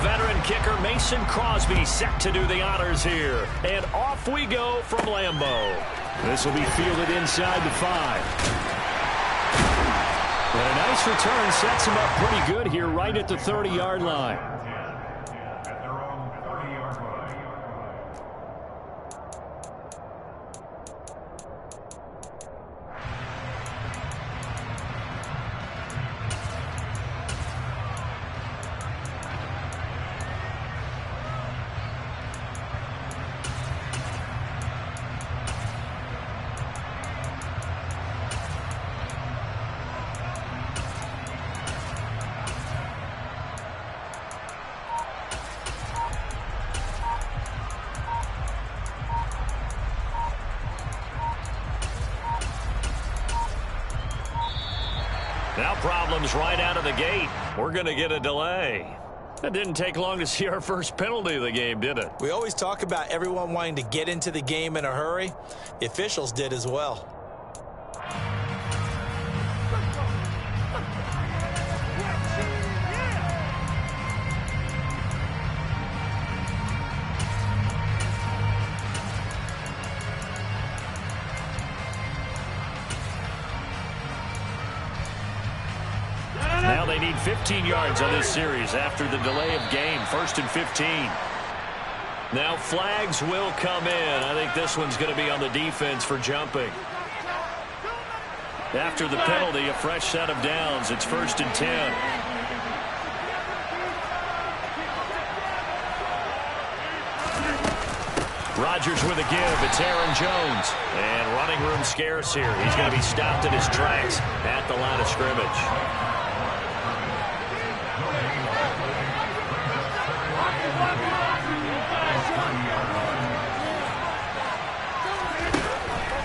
veteran kicker Mason Crosby set to do the honors here. And off we go from Lambeau. This will be fielded inside the 5. And a nice return sets him up pretty good here right at the 30-yard line. Now problems right out of the gate. We're going to get a delay. It didn't take long to see our first penalty of the game, did it? We always talk about everyone wanting to get into the game in a hurry. The officials did as well. Now they need 15 yards on this series after the delay of game. 1st and 15. Now flags will come in. I think this one's going to be on the defense for jumping. After the penalty, a fresh set of downs. It's 1st and 10. Rodgers with a give. It's Aaron Jones. And running room scarce here. He's going to be stopped in his tracks at the line of scrimmage.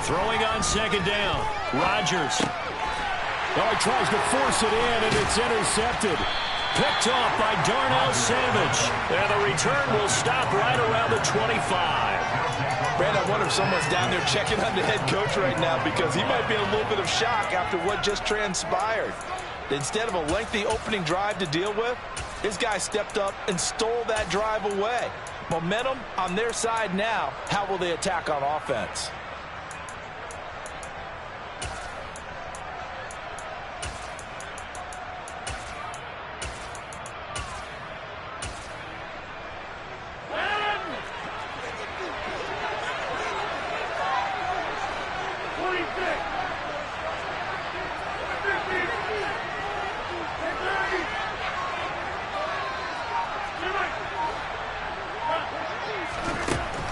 Throwing on 2nd down. Rodgers. Oh, he tries to force it in, and it's intercepted. Picked off by Darnell Savage. And the return will stop right around the 25. Brandon, I wonder if someone's down there checking on the head coach right now because he might be in a little bit of shock after what just transpired. Instead of a lengthy opening drive to deal with, this guy stepped up and stole that drive away. Momentum on their side now. How will they attack on offense?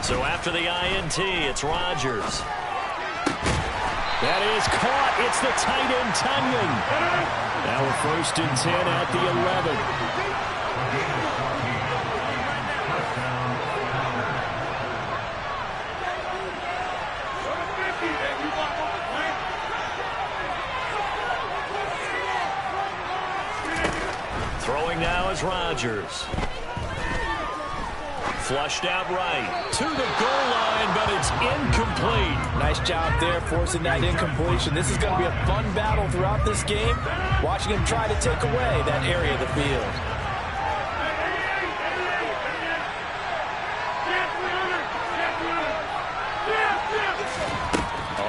So after the INT, it's Rodgers. That is caught. It's the tight end, Tunyon. Now a 1st and 10 at the 11. Throwing now is Rodgers. Flushed out right to the goal line, but it's incomplete. Nice job there forcing that incompletion. This is going to be a fun battle throughout this game. Watching him try to take away that area of the field.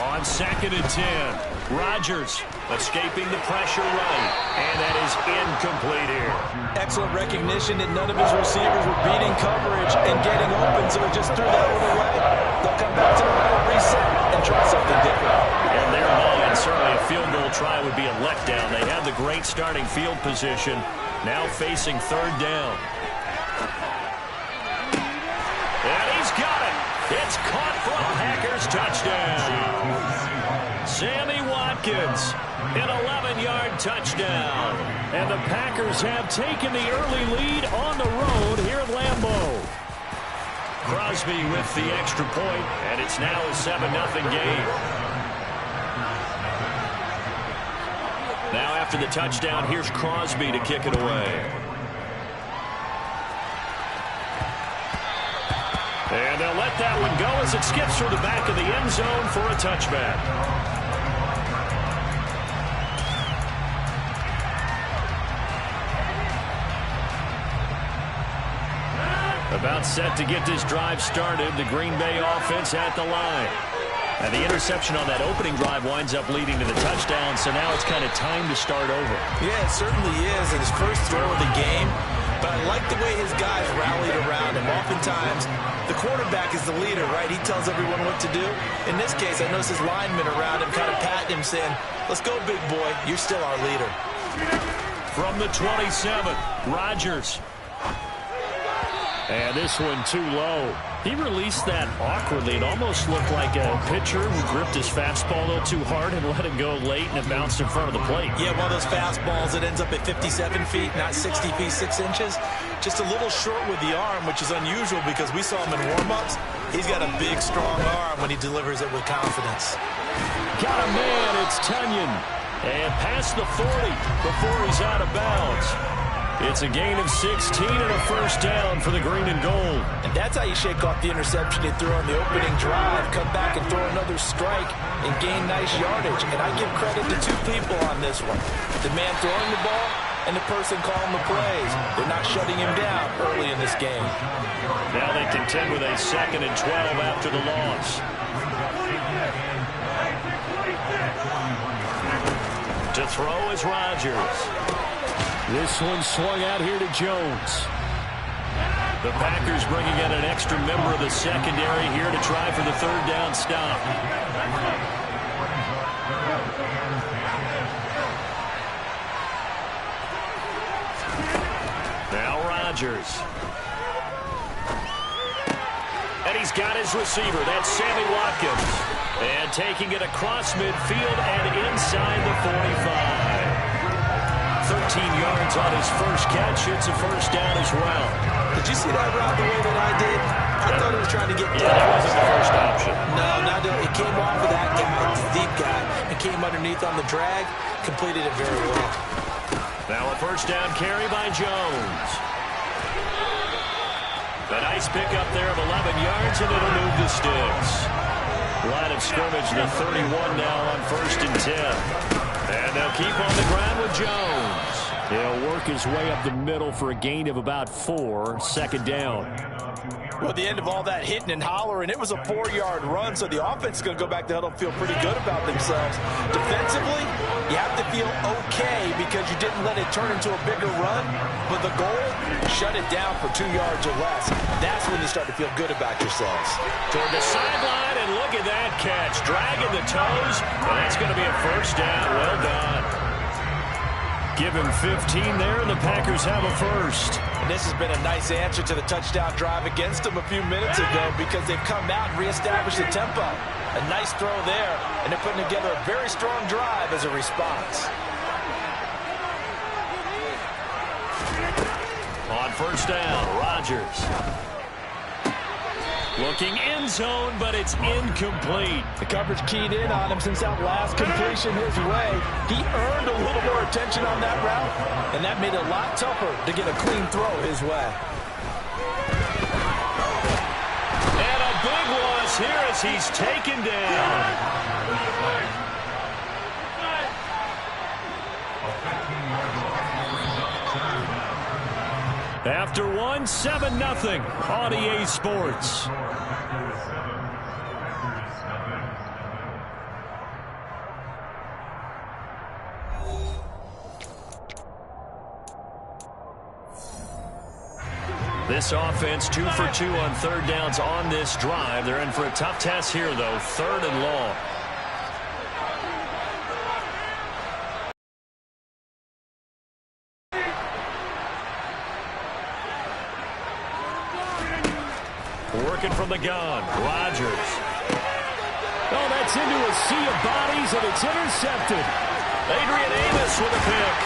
On 2nd and 10, Rodgers escaping the pressure right, and that is incomplete here. Excellent recognition that none of his receivers were beating coverage and getting open, so he just threw that one away. They'll come back to the line, reset, and try something different. In their mind, certainly a field goal try would be a letdown. They had the great starting field position, now facing 3rd down. And he's got it. It's caught for a Packers touchdown. Sammy Watkins, an 11-yard touchdown. And the Packers have taken the early lead on the road here at Lambeau. Crosby with the extra point, and it's now a 7-0 game. Now after the touchdown, here's Crosby to kick it away. And they'll let that one go as it skips through the back of the end zone for a touchback. About set to get this drive started. The Green Bay offense at the line. And the interception on that opening drive winds up leading to the touchdown, so now it's kind of time to start over. Yeah, it certainly is. And his first throw of the game. But I like the way his guys rallied around him. Oftentimes, the quarterback is the leader, right? He tells everyone what to do. In this case, I noticed his linemen around him kind of patting him, saying, let's go, big boy. You're still our leader. From the 27, Rodgers. And this one too low. He released that awkwardly. It almost looked like a pitcher who gripped his fastball a little too hard and let it go late, and it bounced in front of the plate. Yeah, one of those fastballs that ends up at 57 feet, not 60 feet, 6 inches. Just a little short with the arm, which is unusual because we saw him in warm-ups. He's got a big, strong arm when he delivers it with confidence. Got a man, it's Tunyon. And past the 40 before he's out of bounds. It's a gain of 16 and a first down for the green and gold. And that's how you shake off the interception you threw on the opening drive. Come back and throw another strike and gain nice yardage. And I give credit to two people on this one. The man throwing the ball and the person calling the plays. They're not shutting him down early in this game. Now they contend with a 2nd and 12 after the loss. To throw is Rodgers. This one swung out here to Jones. The Packers bringing in an extra member of the secondary here to try for the 3rd down stop. Now Rodgers. And he's got his receiver. That's Sammy Watkins. And taking it across midfield and inside the 45. 13 yards on his first catch. It's a first down as well. Did you see that route the way that I did? I thought he was trying to get down. Yeah, that wasn't the first option. No, not doing it. It came off of that guy, the deep guy, and came underneath on the drag. Completed it very well. Now a first down carry by Jones. A nice pickup there of 11 yards, and it'll move the sticks. Line of scrimmage, the 31 now on 1st and 10. And they'll keep on the ground with Jones. He'll work his way up the middle for a gain of about 4, 2nd down. Well, at the end of all that hitting and hollering, it was a 4-yard run, so the offense is going to go back to huddle and feel pretty good about themselves. Defensively, you have to feel okay because you didn't let it turn into a bigger run, but the goal, shut it down for 2 yards or less. That's when you start to feel good about yourselves. Toward the sideline, and look at that catch. Dragging the toes, and that's going to be a first down. Well done. Give him 15 there, and the Packers have a first. And this has been a nice answer to the touchdown drive against them a few minutes ago because they've come out and reestablished the tempo. A nice throw there, and they're putting together a very strong drive as a response. On first down, Rodgers. Looking end zone, but it's incomplete. The coverage keyed in on him since that last completion his way. He earned a little more attention on that route, and that made it a lot tougher to get a clean throw his way. And a big loss here as he's taken down. After one, 7-0 on EA Sports. This offense 2 for 2 on 3rd downs on this drive. They're in for a tough test here, though. 3rd and long. Working from the gun, Rodgers. Oh, that's into a sea of bodies, and it's intercepted. Adrian Amos with a pick.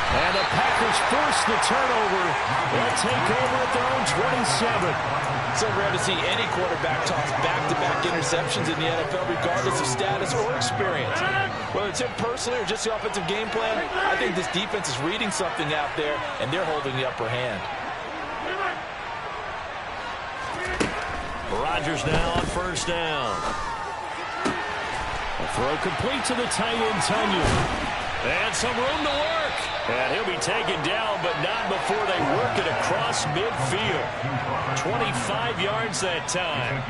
And the Packers force the turnover. They'll take over at their own 27. So rare to see any quarterback toss back-to-back interceptions in the NFL, regardless of status or experience. Whether it's him personally or just the offensive game plan, I think this defense is reading something out there, and they're holding the upper hand. Rodgers now on first down. A throw complete to the tight end, Tunyon. And some room to work. And he'll be taken down, but not before they work it across across midfield. 25 yards that time.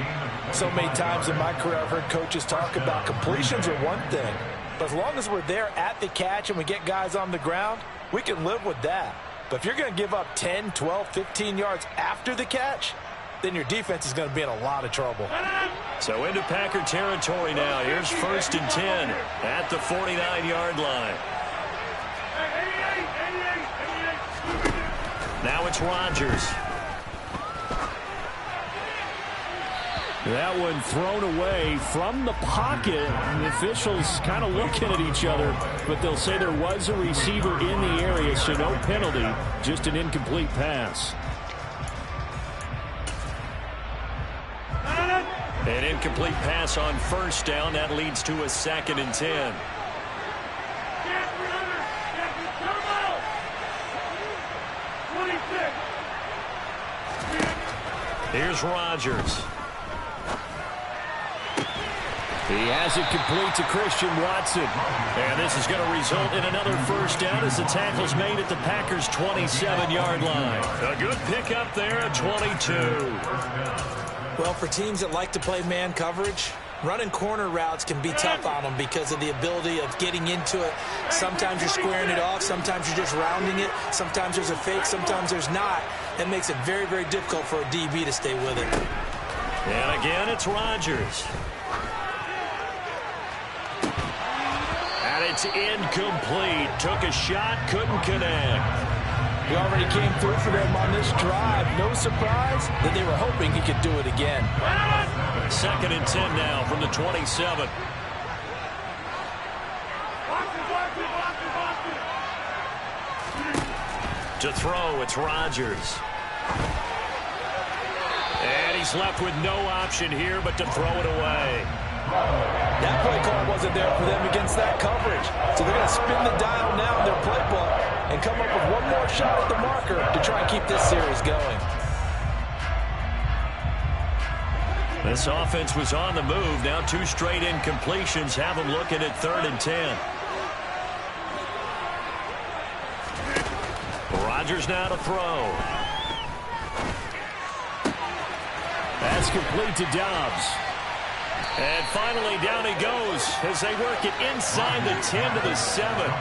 So many times in my career I've heard coaches talk about completions are one thing, but as long as we're there at the catch and we get guys on the ground, we can live with that. But if you're going to give up 10, 12, 15 yards after the catch, then your defense is going to be in a lot of trouble. So into Packer territory now. Here's 1st and 10 at the 49-yard line. Now it's Rodgers. That one thrown away from the pocket. The officials kind of looking at each other, but they'll say there was a receiver in the area, so no penalty, just an incomplete pass. An incomplete pass on 1st down. That leads to a 2nd and 10. Here's Rodgers. He has it complete to Christian Watson. And this is going to result in another 1st down as the tackle's made at the Packers' 27-yard line. A good pickup there at 22. Well, for teams that like to play man coverage, running corner routes can be tough on them because of the ability of getting into it. Sometimes you're squaring it off. Sometimes you're just rounding it. Sometimes there's a fake. Sometimes there's not. It makes it very, very difficult for a DB to stay with it. And again, it's Rodgers. And it's incomplete. Took a shot, couldn't connect. He already came through for them on this drive. No surprise that they were hoping he could do it again. 2nd and 10 now from the 27. To throw, it's Rodgers. And he's left with no option here but to throw it away. That play call wasn't there for them against that coverage. So they're going to spin the dial now in their playbook and come up with one more shot at the marker to try and keep this series going. This offense was on the move. Now 2 straight incompletions have them looking at 3rd and 10. Rodgers now to throw. That's complete to Dobbs. And finally, down he goes as they work it inside the 10 to the 7.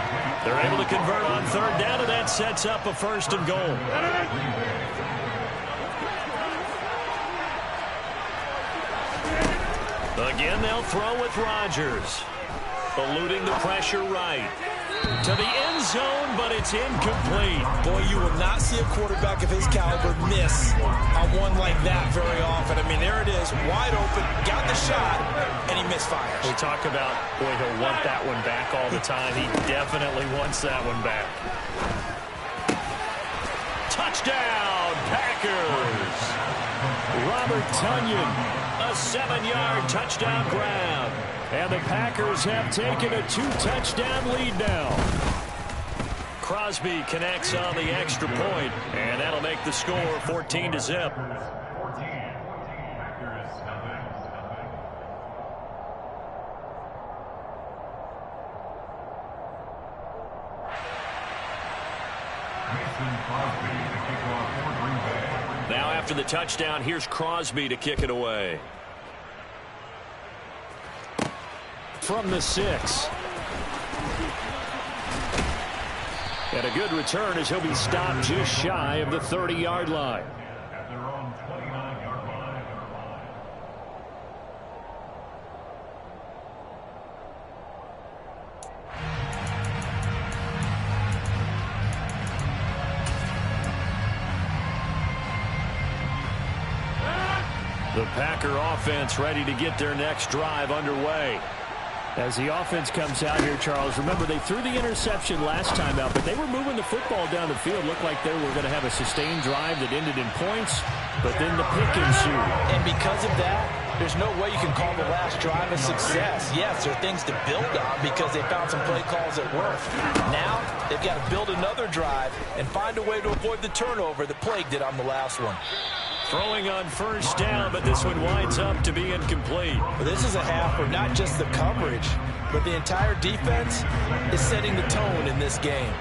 They're able to convert on 3rd down, and that sets up a 1st and goal. Again, they'll throw with Rodgers. Eluding the pressure right. To the end zone, but it's incomplete. Boy, you will not see a quarterback of his caliber miss on one like that very often. I mean, there it is, wide open, got the shot, and he misfires. We talk about, boy, he'll want that one back all the time. He definitely wants that one back. Touchdown, Packers! Robert Tonyan. A 7-yard touchdown grab. And the Packers have taken a 2-touchdown lead now. Crosby connects on the extra point, and that'll make the score 14-0. Now after the touchdown, here's Crosby to kick it away. From the 6. And a good return as he'll be stopped just shy of the 30-yard line. The Packer offense ready to get their next drive underway. As the offense comes out here, Charles, remember they threw the interception last time out, but they were moving the football down the field. Looked like they were going to have a sustained drive that ended in points, but then the pick ensued. And because of that, there's no way you can call the last drive a success. Yes, there are things to build on because they found some play calls that worked. Now, they've got to build another drive and find a way to avoid the turnover that plagued it on the last one. Throwing on 1st down, but this one winds up to be incomplete. Well, this is a half where not just the coverage, but the entire defense is setting the tone in this game.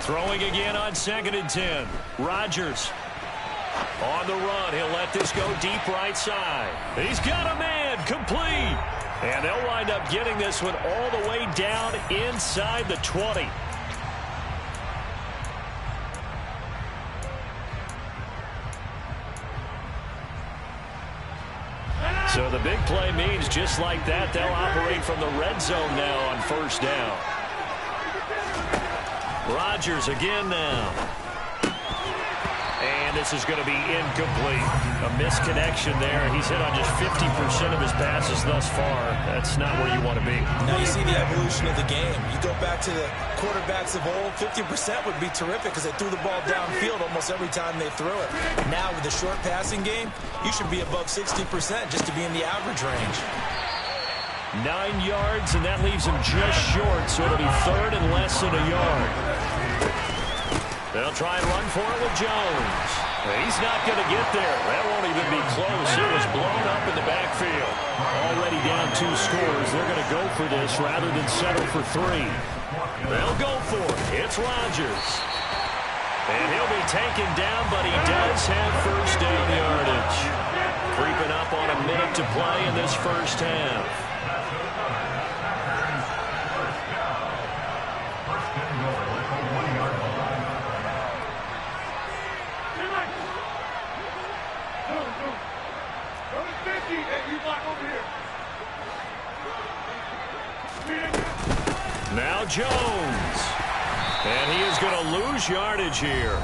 Throwing again on 2nd and 10. Rodgers on the run. He'll let this go deep right side. He's got a man. Complete. And they'll wind up getting this one all the way down inside the 20. So the big play means just like that, they'll operate from the red zone now on 1st down. Rodgers again now. And this is going to be incomplete. A misconnection there. He's hit on just 50% of his passes thus far. That's not where you want to be. Now you see the evolution of the game. You go back to the quarterbacks of old, 50% would be terrific because they threw the ball downfield almost every time they threw it. Now with the short passing game, you should be above 60% just to be in the average range. 9 yards, and that leaves him just short, so it'll be 3rd and less than a yard. They'll try and run for it with Jones. He's not going to get there. That won't even be close. It was blown up in the backfield. Already down 2 scores. They're going to go for this rather than settle for 3. They'll go for it. It's Rodgers. And he'll be taken down, but he does have 1st down yardage. Creeping up on a minute to play in this 1st half. Now Jones. And he is going to lose yardage here.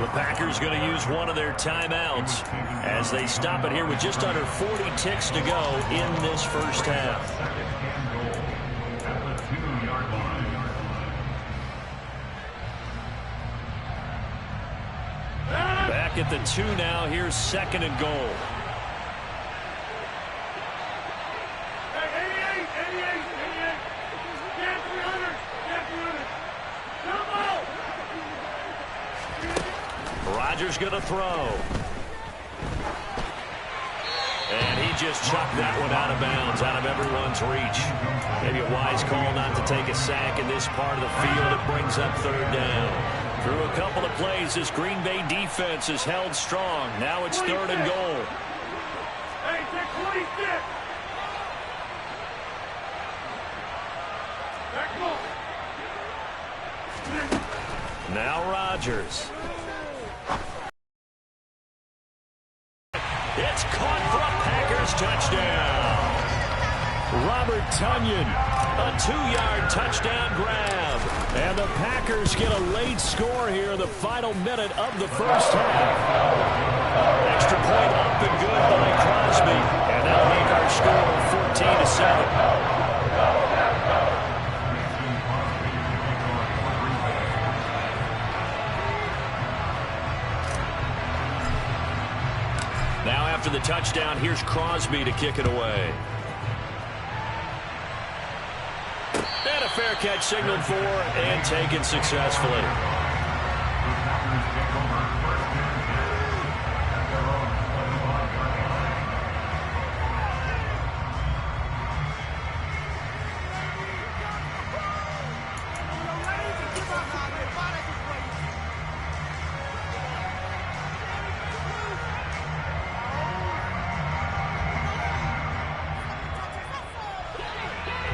The Packers going to use one of their timeouts as they stop it here with just under 40 ticks to go in this 1st half. Back at the 2 now. Here's 2nd and goal. Rodgers going to throw. And he just chucked that one out of bounds, out of everyone's reach. Maybe a wise call not to take a sack in this part of the field. It brings up 3rd down. Through a couple of plays, this Green Bay defense is held strong. Now it's 3rd and goal. Now Rodgers. It's caught for a Packers touchdown. Robert Tonyan, a 2-yard touchdown grab. And the Packers get a late score here in the final minute of the 1st half. Extra point up and good by Crosby. And that'll make our score 14-7. Now after the touchdown, here's Crosby to kick it away. And a fair catch signaled for and taken successfully.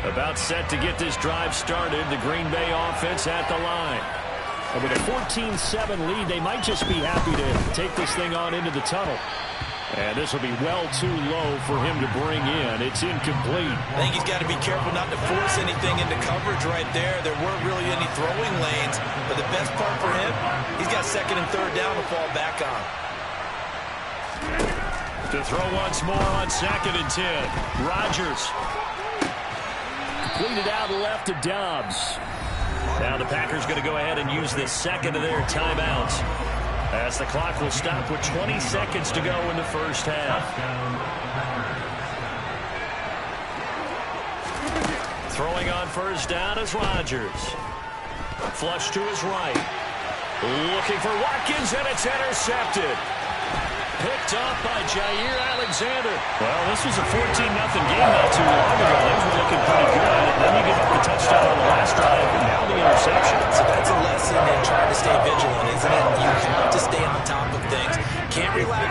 About set to get this drive started. The Green Bay offense at the line. And with a 14-7 lead, they might just be happy to take this thing on into the tunnel. And this will be well too low for him to bring in. It's incomplete. I think he's got to be careful not to force anything into coverage right there. There weren't really any throwing lanes. But the best part for him, he's got 2nd and 3rd down to fall back on. To throw once more on 2nd and 10. Rodgers. Cleaned it out left to Dobbs. Now the Packers going to go ahead and use the 2nd of their timeouts as the clock will stop with 20 seconds to go in the 1st half. Throwing on 1st down is Rodgers. Flush to his right. Looking for Watkins, and it's intercepted. Picked off by Jair Alexander. Well, this was a 14-0 game not too long ago. Things were looking pretty good. And then you get the touchdown on the last drive, and now the interception. So that's a lesson in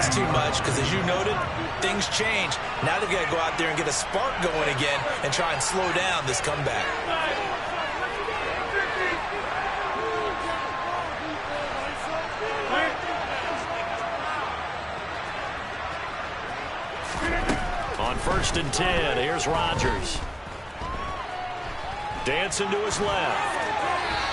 ask too much because, as you noted, things change. Now they've got to go out there and get a spark going again and try and slow down this comeback. On 1st and 10, here's Rodgers. Dancing to his left.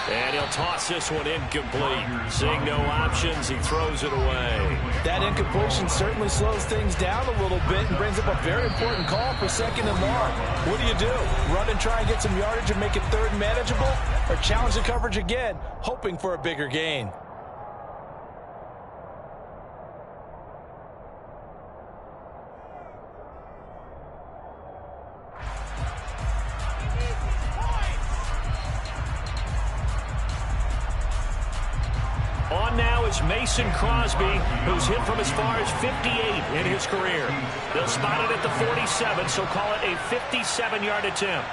And he'll toss this one incomplete. Seeing no options, he throws it away. That incompletion certainly slows things down a little bit and brings up a very important call for 2nd and long. What do? Run and try and get some yardage and make it 3rd and manageable? Or challenge the coverage again, hoping for a bigger gain? On now is Mason Crosby, who's hit from as far as 58 in his career. They'll spot it at the 47, so call it a 57-yard attempt.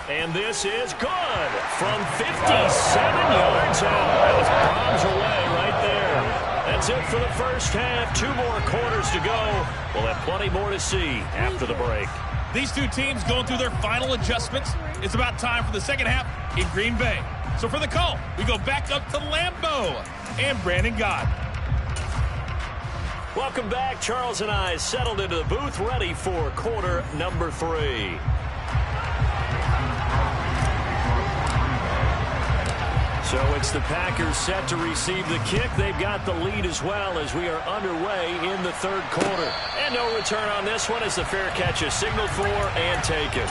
And this is good from 57 yards out. That was bombs away right there. That's it for the first half. 2 more quarters to go. We'll have plenty more to see after the break. These two teams going through their final adjustments. It's about time for the second half in Green Bay. So for the call, we go back up to Lambeau and Brandon Gott. Welcome back. Charles and I settled into the booth, ready for quarter number 3. So it's the Packers set to receive the kick. They've got the lead as well as we are underway in the 3rd quarter. And no return on this one as the fair catch is signaled for and taken.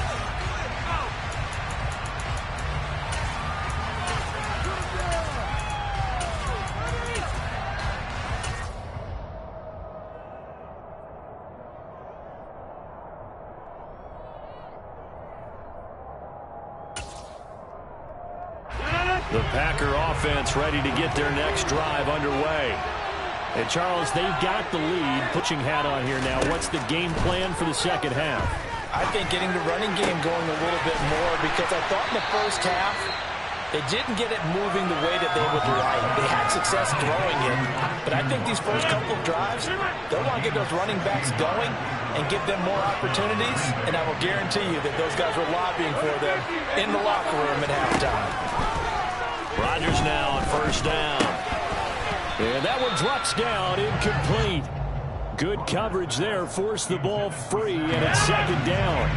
The Packer offense ready to get their next drive underway. And Charles, they've got the lead. Pitching hat on here now. What's the game plan for the second half? I think getting the running game going a little bit more, because I thought in the first half they didn't get it moving the way that they would like. They had success throwing it, but I think these first couple of drives, they'll want to get those running backs going and give them more opportunities, and I will guarantee you that those guys were lobbying for them in the locker room at halftime. Rodgers now on 1st down. And that one drops down, incomplete. Good coverage there, forced the ball free, and it's 2nd down.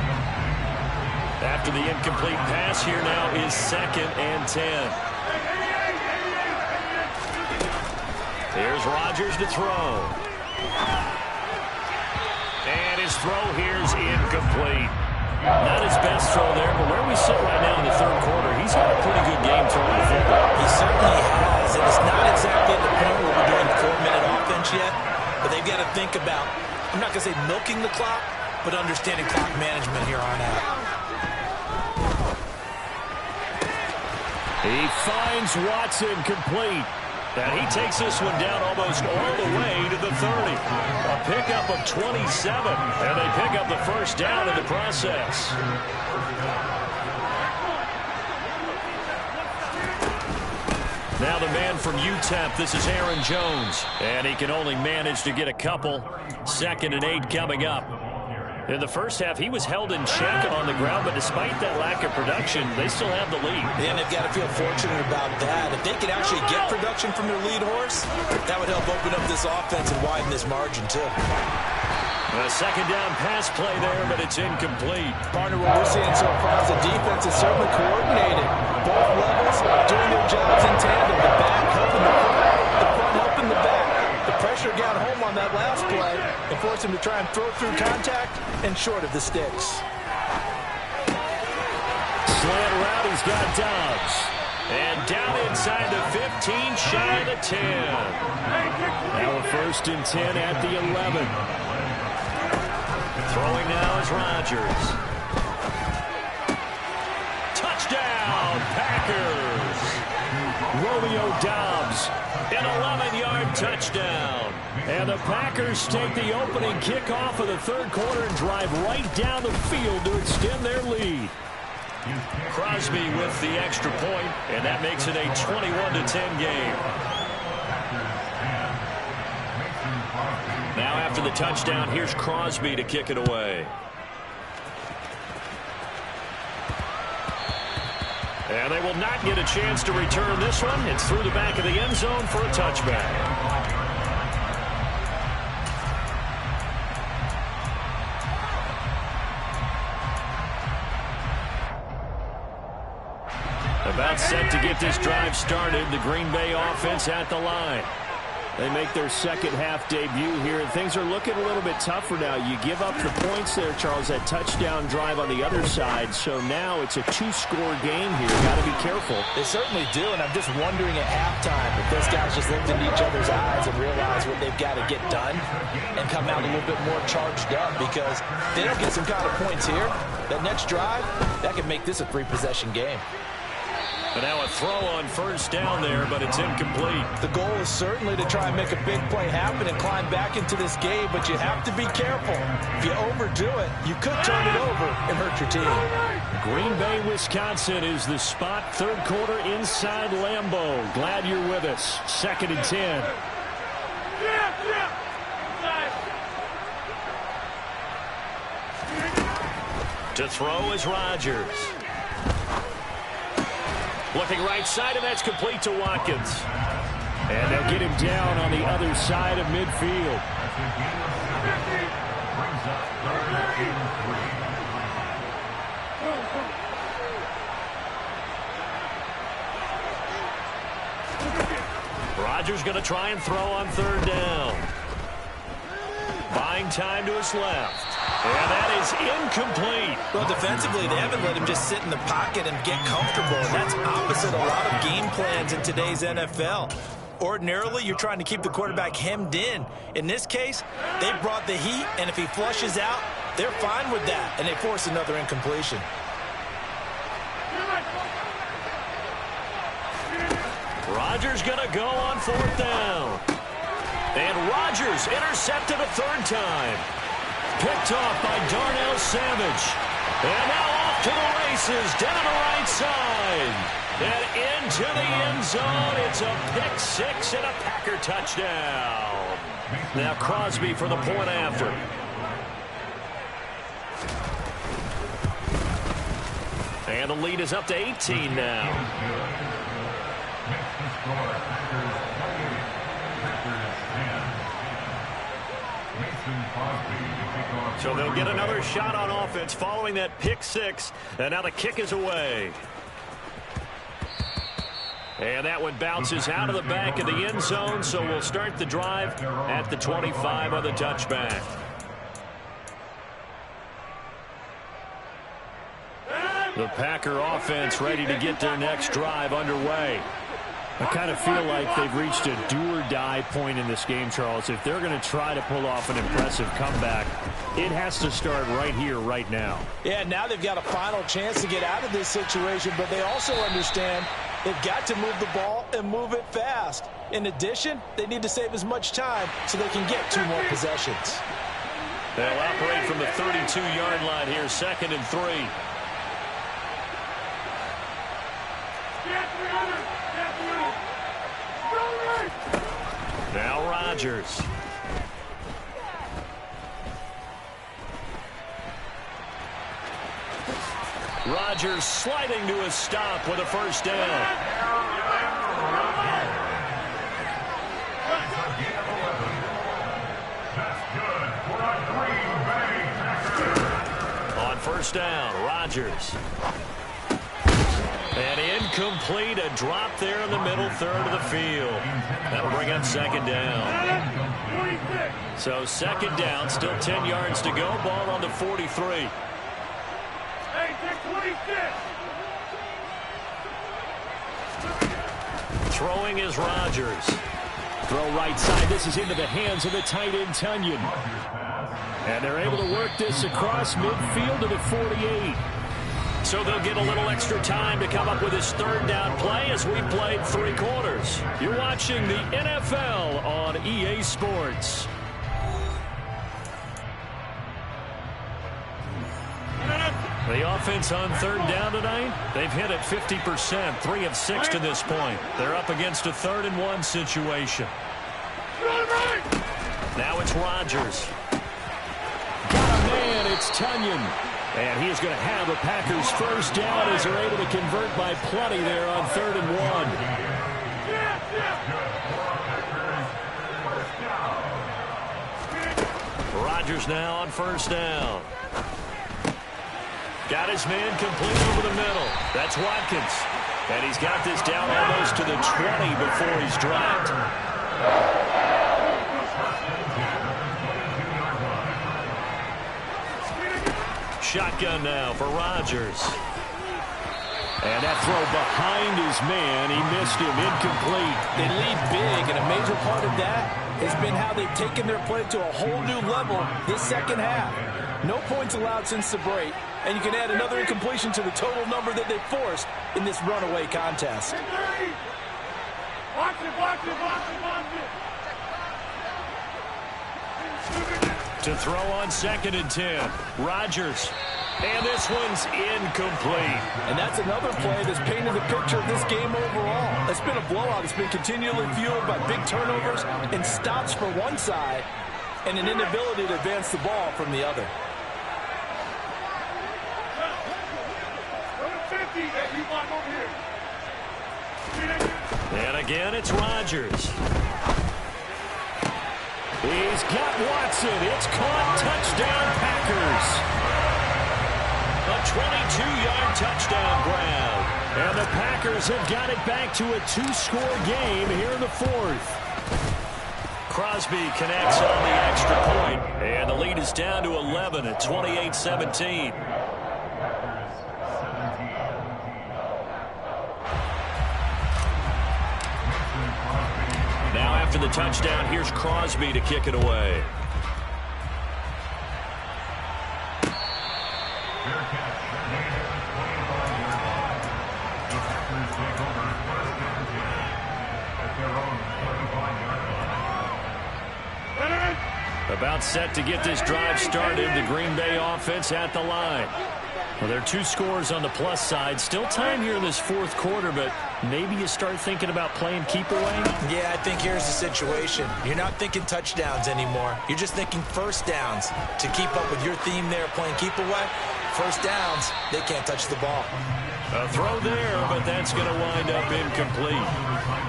After the incomplete pass, here now is 2nd and 10. Here's Rodgers to throw. And his throw here is incomplete. Not his best throw there, but where we sit right now in the 3rd quarter, he's had a pretty good game throwing the football. He certainly has, and it's not exactly the point where we're doing 4-minute offense yet, but they've got to think about, I'm not going to say milking the clock, but understanding clock management here on out. He finds Watson complete. And he takes this one down almost all the way to the 30. A pickup of 27. And they pick up the 1st down in the process. Now the man from UTEP, this is Aaron Jones. And he can only manage to get a couple. 2nd and 8 coming up. In the first half, he was held in check on the ground, but despite that lack of production, they still have the lead. And they've got to feel fortunate about that. If they could actually get production from their lead horse, that would help open up this offense and widen this margin, too. A 2nd down pass play there, but it's incomplete. Partner, what we're seeing so far is the defense is certainly coordinated. Both levels doing their jobs in tandem. The back helping the front helping the back. The pressure got home on that last play and forced him to try and throw through contact and short of the sticks. Slant around, he's got Dobbs. And down inside the 15, shy of the 10. Now a 1st and 10 at the 11. Throwing now is Rodgers. Touchdown, Packers. Romeo Dobbs. An 11-yard touchdown. And the Packers take the opening kickoff of the 3rd quarter and drive right down the field to extend their lead. Crosby with the extra point, and that makes it a 21-10 game. Now after the touchdown, here's Crosby to kick it away. And they will not get a chance to return this one. It's through the back of the end zone for a touchback. About set to get this drive started. The Green Bay offense at the line. They make their second half debut here, and things are looking a little bit tougher now. You give up the points there, Charles, that touchdown drive on the other side. So now it's a two-score game here. Got to be careful. They certainly do, and I'm just wondering at halftime if those guys just looked into each other's eyes and realized what they've got to get done and come out a little bit more charged up, because if they don't get some kind of points here, that next drive, that could make this a three-possession game. And now a throw on first down there, but it's incomplete. The goal is certainly to try and make a big play happen and climb back into this game, but you have to be careful. If you overdo it, you could turn it over and hurt your team. Green Bay, Wisconsin is the spot. Third quarter inside Lambeau. Glad you're with us. 2nd and 10. To throw is Rodgers. Looking right side, and that's complete to Watkins. And they'll get him down on the other side of midfield. Rodgers going to try and throw on third down. Buying time to his left. And that is incomplete. Well, defensively, they haven't let him just sit in the pocket and get comfortable. And that's opposite a lot of game plans in today's NFL. Ordinarily, you're trying to keep the quarterback hemmed in. In this case, they brought the heat, and if he flushes out, they're fine with that, and they force another incompletion. Rodgers going to go on fourth down. And Rodgers intercepted a third time. Picked off by Darnell Savage. And now off to the races down the right side. And into the end zone. It's a pick six and a Packer touchdown. Now Crosby for the point after. And the lead is up to 18 now. So they'll get another shot on offense following that pick six. And now the kick is away. And that one bounces out of the back of the end zone. So we'll start the drive at the 25 on the touchback. The Packer offense ready to get their next drive underway. I kind of feel like they've reached a do-or-die point in this game, Charles. If they're going to try to pull off an impressive comeback, it has to start right here, right now. Yeah, now they've got a final chance to get out of this situation, but they also understand they've got to move the ball and move it fast. In addition, they need to save as much time so they can get 2 more possessions. They'll operate from the 32-yard line here, 2nd and 3. Now Rodgers. Rodgers sliding to a stop with a first down. On first down, Rodgers. And incomplete, a drop there in the middle third of the field. That'll bring up 2nd down. So 2nd down, still 10 yards to go. Ball on the 43. Throwing is Rodgers. Throw right side. This is into the hands of the tight end, Tunyon. And they're able to work this across midfield to the 48. So they'll get a little extra time to come up with this 3rd down play as we played 3 quarters. You're watching the NFL on EA Sports. The offense on third down tonight, they've hit it 50%, 3 of 6 to this point. They're up against a 3rd-and-1 situation. Now it's Rodgers. Got a man, it's Tunyon. And he is going to have the Packers first down as they're able to convert by plenty there on 3rd and 1. Rodgers now on first down. Got his man complete over the middle. That's Watkins. And he's got this down almost to the 20 before he's dropped. Shotgun now for Rodgers. And that throw behind his man, he missed him, incomplete. They lead big, and a major part of that has been how they've taken their play to a whole new level this second half. No points allowed since the break, and you can add another incompletion to the total number that they forced in this runaway contest. Watch it, watch it, watch it, watch it. To throw on 2nd and 10. Rodgers. And this one's incomplete. And that's another play that's painted the picture of this game overall. It's been a blowout. It's been continually fueled by big turnovers and stops for one side and an inability to advance the ball from the other. And again, it's Rodgers. He's got Watson. It's caught. Touchdown, Packers. A 22-yard touchdown grab. And the Packers have got it back to a 2-score game here in the 4th. Crosby connects on the extra point. And the lead is down to 11 at 28-17. Now after the touchdown, here's Crosby to kick it away. About set to get this drive started. The Green Bay offense at the line. Well, there are 2 scores on the plus side. Still time here in this 4th quarter, but maybe you start thinking about playing keep away? Yeah, I think here's the situation. You're not thinking touchdowns anymore. You're just thinking first downs. To keep up with your theme there, playing keep away, first downs, they can't touch the ball. A throw there, but that's going to wind up incomplete.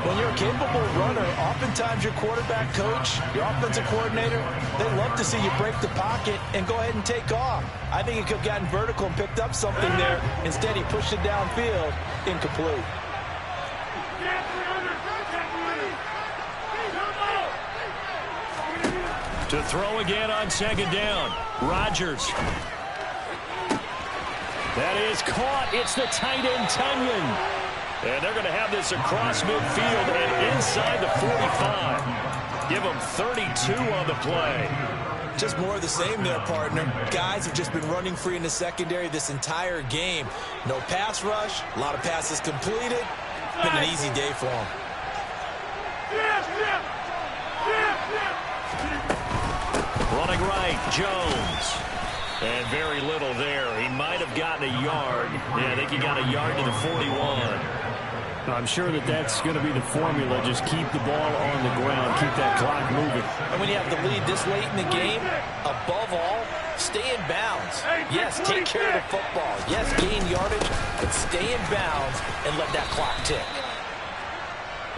When you're a capable runner, oftentimes your quarterback coach, your offensive coordinator, they love to see you break the pocket and go ahead and take off. I think he could have gotten vertical and picked up something there. Instead, he pushed it downfield, incomplete. To throw again on 2nd down. Rodgers. That is caught. It's the tight end, Tunyon. And they're going to have this across midfield and inside the 45. Give them 32 on the play. Just more of the same there, partner. Guys have just been running free in the secondary this entire game. No pass rush, a lot of passes completed. Been an easy day for them. Running right, Jones. And very little there. He might have gotten a yard. Yeah, I think he got a yard to the 41. I'm sure that that's going to be the formula. Just keep the ball on the ground. Keep that clock moving. And when you have the lead this late in the game, above all, stay in bounds. Yes, take care of the football. Yes, gain yardage, but stay in bounds and let that clock tick.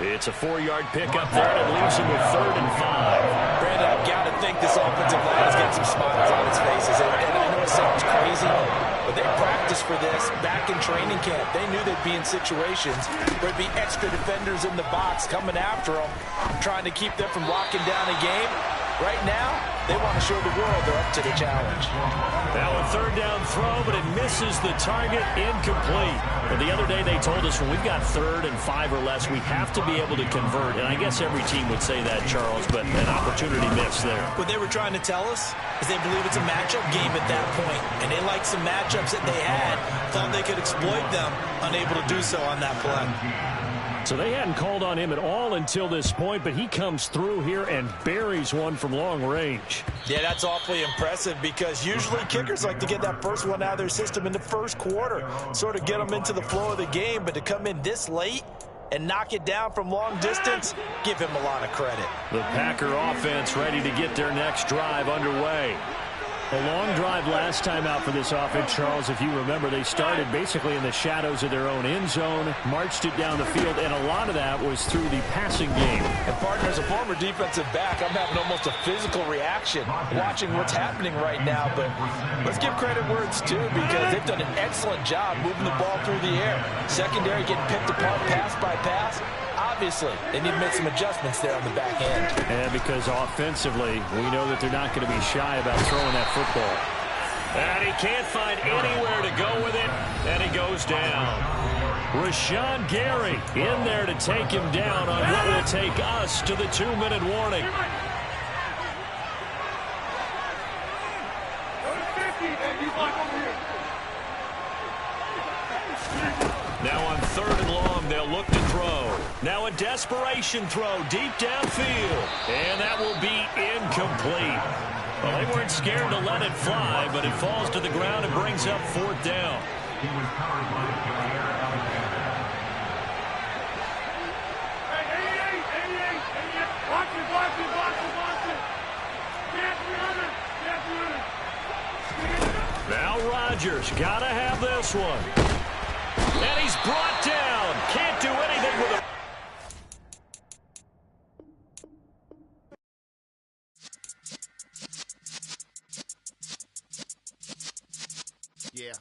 It's a 4-yard pickup there, and it leaves him with 3rd and 5. Brandon, I've got to think this offensive line has got some smiles on its faces. And I know it sounds crazy, but they practiced for this back in training camp. They knew they'd be in situations where there'd be extra defenders in the box coming after them, trying to keep them from locking down a game. Right now, they want to show the world they're up to the challenge. Now a 3rd down throw, but it misses the target, incomplete. But the other day they told us when we've got 3rd and 5 or less, we have to be able to convert. And I guess every team would say that, Charles, but an opportunity missed there. What they were trying to tell us is they believe it's a matchup game at that point. And they liked some matchups that they had, thought they could exploit them, unable to do so on that play. So they hadn't called on him at all until this point, but he comes through here and buries one from long range. Yeah, that's awfully impressive because usually kickers like to get that first one out of their system in the first quarter, sort of get them into the flow of the game, but to come in this late and knock it down from long distance, give him a lot of credit. The Packer offense ready to get their next drive underway. A long drive last time out for this offense, Charles. If you remember, they started basically in the shadows of their own end zone, marched it down the field, and a lot of that was through the passing game. And partner, as a former defensive back, I'm having almost a physical reaction watching what's happening right now. But let's give credit where it's due because they've done an excellent job moving the ball through the air. Secondary getting picked apart pass by pass. Obviously, they need to make some adjustments there on the back end. And because offensively, we know that they're not going to be shy about throwing that football. And he can't find anywhere to go with it, and he goes down. Rashawn Gary in there to take him down on what will take us to the 2-minute warning. Now on 3rd and long, they'll look to throw. Now a desperation throw deep downfield. And that will be incomplete. Well, they weren't scared to let it fly, but it falls to the ground and brings up 4th down. Now Rodgers got to have this one. And he's brought down. Can't do anything with it. Yeah.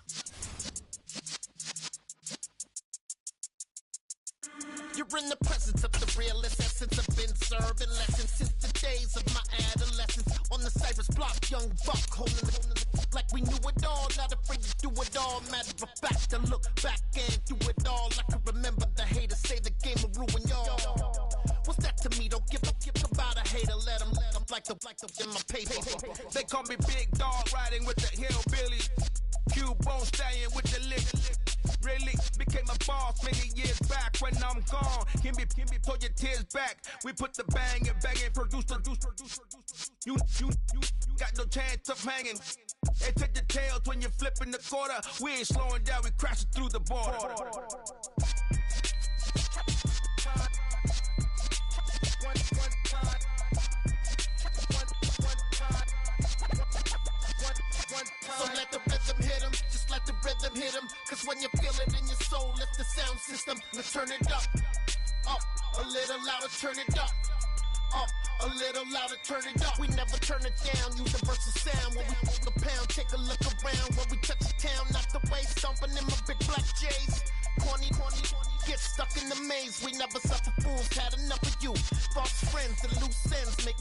You're in the presence of the realest essence. I've been serving lessons since the days of my adolescence. On the Cypress block, young buck holding it like we knew it all. Not afraid to do it all. Matter of fact, I look back and do it all. I can remember the haters say the game will ruin y'all. What's that to me? Don't give about a hater. Let them like the in my paper. They call me Big Dog, riding with the hillbillies. Q-Bone stallion with the lick. Really became a boss many years back. When I'm gone, can be pull your tears back. We put the bang and produce. You got no chance of hanging. They take your tails when you're flipping the quarter. We ain't slowing down, we crashing through the border. So let the rhythm hit him, just let the rhythm hit him. Cause when you feel it in your soul, lift the sound system. Let's turn it up, a little louder, turn it up. A little louder, turn it up. We never turn it down, universal sound. When we hold the pound, take a look around. When we touch the town, not the way, stomping in my big black J's. Corny, get stuck in the maze. We never suffer fools, had enough of you. False friends and loose ends make